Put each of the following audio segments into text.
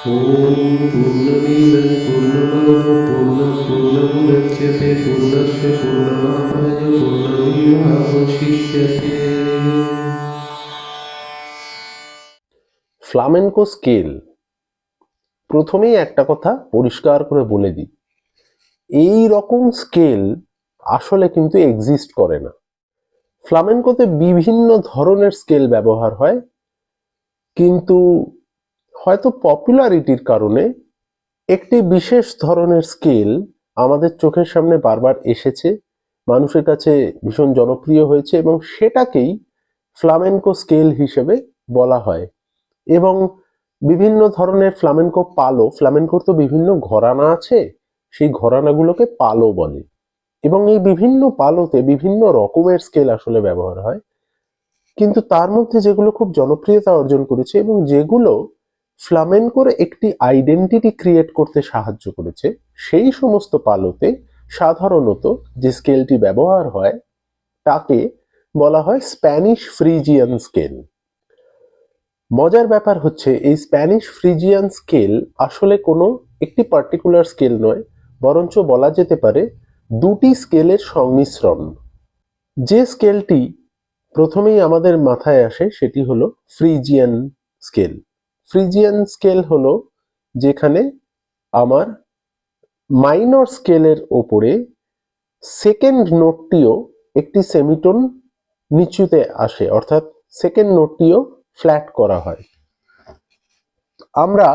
पूर्णमेव पूर्णमुदच्यते पूर्णस्य पूर्णमादाय पूर्णमेवावशिष्यते। ফ্লামেনকো স্কেল। প্রথমেই একটা কথা পরিষ্কার করে বলে দিই, এই রকম স্কেল আসলে কিন্তু এক্সিস্ট করে না। ফ্লামেনকোতে বিভিন্ন ধরনের স্কেল ব্যবহার হয়, কিন্তু হয়তো পপুলারিটির কারণে একটি বিশেষ ধরনের স্কেল আমাদের চোখের সামনে বারবার এসেছে, মানুষের কাছে ভীষণ জনপ্রিয় হয়েছে এবং সেটাকেই ফ্লামেনকো স্কেল হিসেবে বলা হয়। এবং বিভিন্ন ধরনের ফ্লামেনকো পালো, ফ্লামেনকোর তো বিভিন্ন ঘরানা আছে, সেই ঘরানাগুলোকে পালো বলে এবং এই বিভিন্ন পালোতে বিভিন্ন রকমের স্কেল আসলে ব্যবহার হয়। কিন্তু তার মধ্যে যেগুলো খুব জনপ্রিয়তা অর্জন করেছে এবং যেগুলো ফ্লামেনকোর একটি আইডেন্টিটি ক্রিয়েট করতে সাহায্য করেছে, সেই সমস্ত পালোতে সাধারণত যে স্কেলটি ব্যবহার হয় তাকে বলা হয় স্প্যানিশ ফ্রিজিয়ান স্কেল। মজার ব্যাপার হচ্ছে, এই স্প্যানিশ ফ্রিজিয়ান স্কেল আসলে কোনো একটি পার্টিকুলার স্কেল নয়, বরঞ্চ বলা যেতে পারে দুটি স্কেলের সংমিশ্রণ। যে স্কেলটি প্রথমেই আমাদের মাথায় আসে সেটি হলো ফ্রিজিয়ান স্কেল। ফ্রিজিয়ান স্কেল হলো যেখানে আমার মাইনর স্কেলের ওপরে সেকেন্ড নোটটিও একটি সেমিটোন নিচুতে আসে, অর্থাৎ সেকেন্ড নোটটিও ফ্ল্যাট করা হয়। আমরা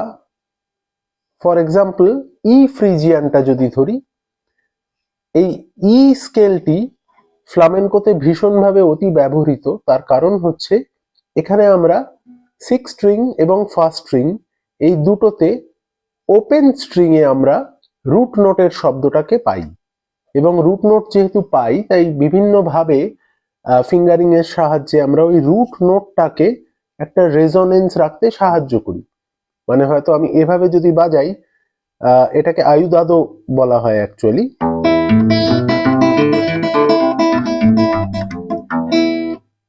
ফর এক্সাম্পল ই ফ্রিজিয়ানটা যদি ধরি, এই ই স্কেলটি ফ্লামেনকোতে ভীষণভাবে অতি ব্যবহৃত। তার কারণ হচ্ছে এখানে আমরা সিক্স স্ট্রিং এবং ফার্স্ট স্ট্রিং এই দুটোতে ওপেন স্ট্রিং এ আমরা রুট নোটের শব্দটাকে পাই এবং রুট নোট যেহেতু পাই তাই বিভিন্নভাবে ফিঙ্গারিং এর সাহায্যে আমরা ওই রুট নোটটাকে একটা রেজোনেন্স রাখতে সাহায্য করি। মানে হয়তো আমি এভাবে যদি বাজাই, এটাকে আয়ুদাদো বলা হয় অ্যাকচুয়ালি।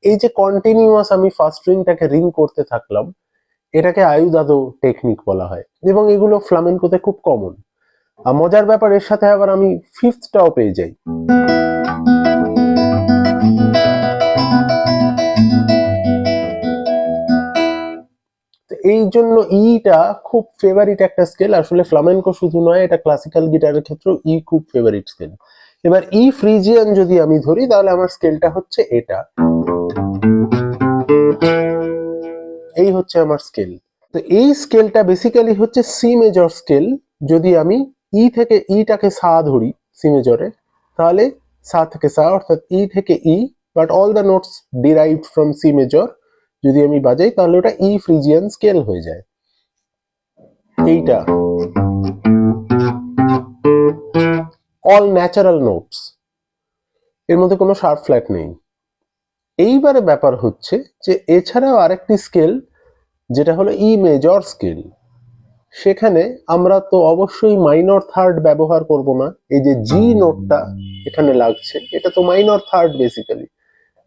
এই যে কন্টিনিউয়াস আমি ফার্স্ট স্ট্রিংটাকে রিং করতে থাকলাম, এটাকে আয়ুদাদো টেকনিক বলা হয় এবং এগুলো ফ্লামেনকোতে খুব কমন। মজার ব্যাপার, এর সাথে আবার আমি ফিফথটাও পেয়ে যাই। এই জন্য ইটা খুব ফেভারিট একটা স্কেল। আসলে ফ্লামেনকো শুধু নয়, এটা ক্লাসিক্যাল গিটারের ক্ষেত্রেও ই খুব ফেভারিট স্কেল। এবার ই ফ্রিজিয়ান যদি আমি ধরি তাহলে আমার স্কেলটা হচ্ছে এটা, এই হচ্ছে আমার স্কেল। তো এই স্কেলটা বেসিক্যালি হচ্ছে সি মেজর স্কেল। যদি আমি ই থেকে ইটাকে সা ধরি সি মেজরে, তাহলে সা থেকে সা অর্থাৎ ই থেকে E, but all the notes derived from C major যদি আমি বাজাই তাহলে ওটা ই ফ্রিজিয়ান স্কেল হয়ে যায়। এইটা অল ন্যাচারাল নোটস, এর মধ্যে কোনো শার্প ফ্ল্যাট নেই। এইবারে ব্যাপার হচ্ছে যে এছাড়াও আরেকটি স্কেল যেটা হলো ই মেজর স্কেল, সেখানে আমরা তো অবশ্যই মাইনর থার্ড ব্যবহার করব না। এই যে জি নোটটা এখানে লাগছে এটা তো মাইনর থার্ড বেসিক্যালি,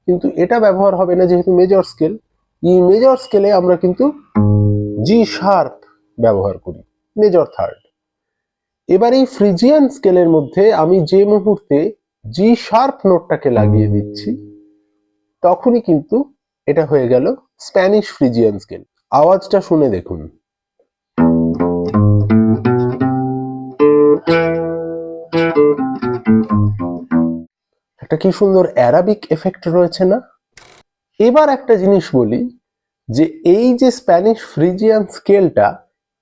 কিন্তু এটা ব্যবহার হবে না যেহেতু মেজর স্কেল। ই মেজর স্কেলে আমরা কিন্তু জি শার্প ব্যবহার করি, মেজর থার্ড। এবার এই ফ্রিজিয়ান স্কেলের মধ্যে আমি যে মুহূর্তে জি শার্প নোটটাকে লাগিয়ে দিচ্ছি তখনই কিন্তু এটা হয়ে গেল স্প্যানিশ ফ্রিজিয়ান স্কেল। আওয়াজটা শুনে দেখুন। একটা কি সুন্দর অ্যারাবিক এফেক্ট রয়েছে না? এবার একটা জিনিস বলি, যে এই যে স্প্যানিশ ফ্রিজিয়ান স্কেলটা,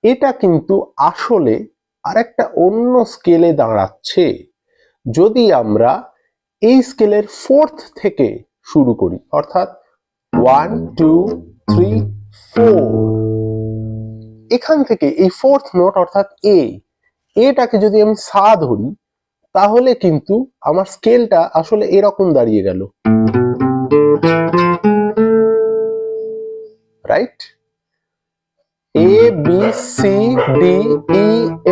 এটা কিন্তু আসলে আরেকটা অন্য স্কেলে দাঁড়াচ্ছে যদি আমরা এই স্কেলের ফোর্থ থেকে শুরু করি, অর্থাৎ 1 2 3 4, এখান থেকে এই ফোর্থ নোট অর্থাৎ এটাকে যদি আমি সা ধরি তাহলে কিন্তু আমার স্কেলটা আসলে এরকম দাঁড়িয়ে গেল, right? A B C D E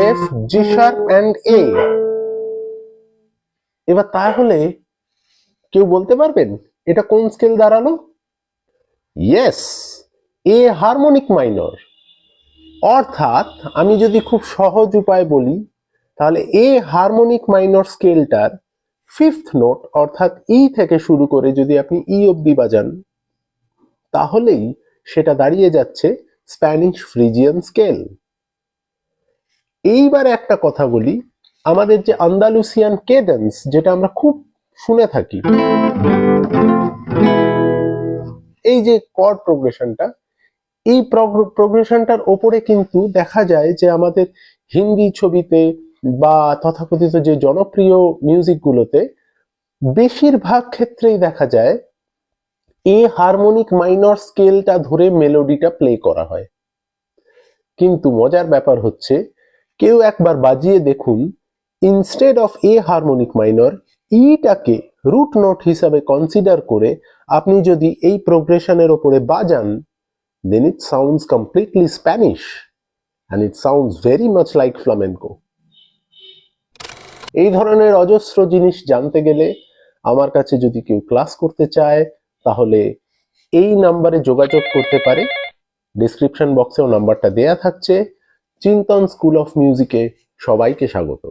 F G sharp and A. এবার তাহলে কেউ বলতে পারবেন এটা কোন স্কেল দাঁড়ালো? Yes, A harmonic minor. অর্থাৎ আমি যদি খুব সহজ উপায় বলি, তাহলে এ হারমোনিক মাইনর স্কেলটার ফিফথ নোট অর্থাৎ ই থেকে শুরু করে যদি আপনি ই অবধি বাজান, তাহলেই সেটা দাঁড়িয়ে যাচ্ছে স্প্যানিশ ফ্রিজিয়ান স্কেল। এইবার একটা কথা বলি, আমাদের যে আন্দালুসিয়ান কেডেন্স, যেটা আমরা খুব শুনে থাকি, এই যে কর্ড প্রোগ্রেশনটা, এই প্রোগ্রেশনটার ওপরে কিন্তু দেখা যায় যে আমাদের হিন্দি ছবিতে বা তথাকথিত যে জনপ্রিয় মিউজিকগুলোতে বেশিরভাগ ক্ষেত্রেই দেখা যায় এ হারমোনিক মাইনর স্কেলটা ধরে মেলোডিটা প্লে করা হয়। কিন্তু মজার ব্যাপার হচ্ছে, কেউ একবার বাজিয়ে দেখুন, instead of A harmonic minor, ইটাকে রুট নোট হিসাবে কনসিডার করে আপনি যদি এই প্রোগ্রেশনের ওপরে বাজান, then it sounds completely Spanish and it sounds very much like flamenco. এই ধরনের অজস্র জিনিস জানতে গেলে আমার কাছে যদি কেউ ক্লাস করতে চায়, তাহলে এই নাম্বারে যোগাযোগ করতে পারে। ডেসক্রিপশন বক্সেও নাম্বারটা দেয়া থাকছে। চিন্তন স্কুল অফ মিউজিকে সবাইকে স্বাগত।